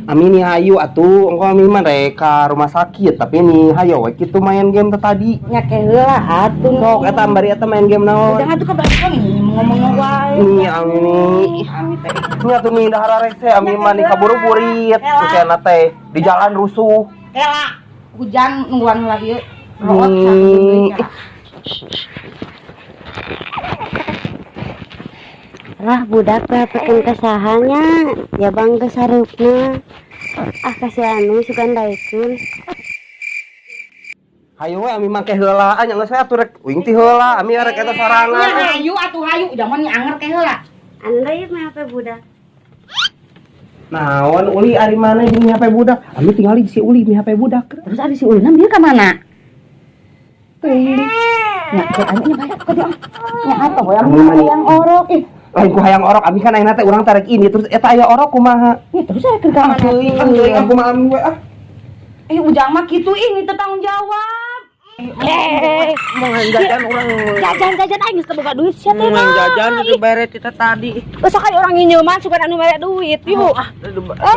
Ami nih hayu atuh, engko ami mah reka rumah sakit, tapi nih hayo we kitu main game tadi. Nya ke heula atuh. Sok eta bari eta main game naon? Jangan tuh kebanyakan ngomong wae. Ini ami nih. Ini atuh nih dahar rek teh ami mah nih kaburu-burit. Kusena teh di jalan rusuh. Kela hujan nungguan lah ieu. Lah budak pepeun kasahanya ya bang geus sareupna kasihan sugan daekeun Hayu we ami make heula nya geus atuh rek uing ti heula ami rek eta sarangan. Hayu atuh hayu zaman nya anger ke heula. anda ieu mah HP budak Naon uli ari mana jeung HP budak? Ami tinggal di si uli di HP budak. Terus ada si Ulina dia ke mana? Nya ke anya banyak ke dia. Nya apa we yang orok Lain ku hayang orok, abi kan ayeuna teh urang tarik ini terus eta aya orok kumaha? Ih, terus saya ke kamar. Teuing aku mah ami we ah. Ujang mah kitu ini teu tanggung jawab. Mau jajan urang. jajan aing geus boga duit sia teh mah Jajan itu bare kita tadi. besok aya urang ngineuman sugan anu mere duit yuk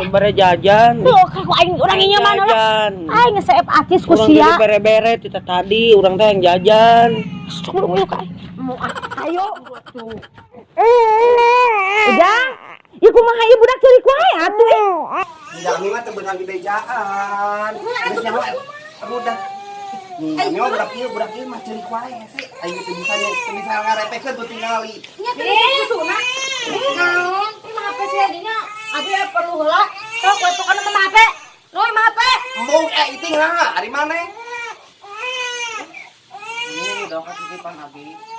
Bare jajan. tuh ku aing urang ngineuman lah aing ngeseep atis ku sia Bare kita tadi urang teh yang jajan. ayo Ujang, ieu kumaha ieu budak ceurik wae atuh. Jami mah teu beunang di bejaan. Geus nyawa budak. Ini mah budak ieu mah ceurik wae sih. Aing teu bisa ngarepekeun tuh tingali. Nya teh susuna. Naon? Mah HP sia dinya abi perlu heula. Sok we tukana mah HP. Loe mah HP. Embung iting lah, ari maneh? Ini udah titipan abi.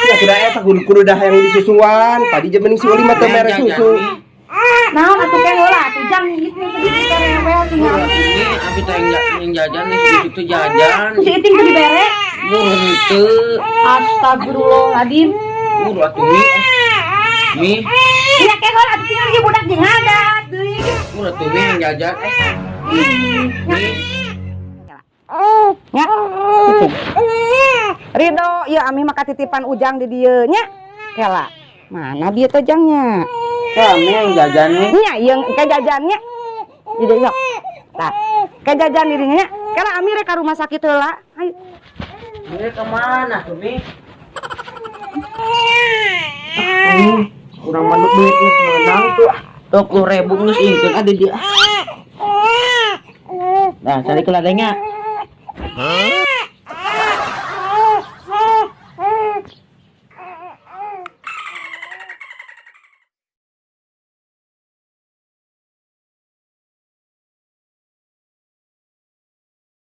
Ya tidak eta kudu dah yang disusuan. Tadi jam mending si Uli mah teu mere susu. Naon atuh ke heula atuh jang gitu sedikit karewel tinggal. Ini abi teh yang jajan nih itu jajan. Si iting teh dibere. Murun teu. Astagfirullahaladzim. Uru atuh mi. Iya ke heula atuh tinggal ieu budak jeung ngadat deui. Uru atuh mi yang jajan. Mi. Nya. Ridho, ieu ami mah katitipan Ujang di dieu nya. Kela. Mana dia teh jangnya? Kami yang jajan nih. Nya ieu ke jajannya. Jadi sok. Tah. Ke jajan dirinya nya. Kela ami rek ka rumah sakit heula. Hayu. Ini kemana tuh mi? Kurang manut duitnya menang tuh. Tuh 10.000 geus ingkeun ada dia. Nah, cari keladengnya.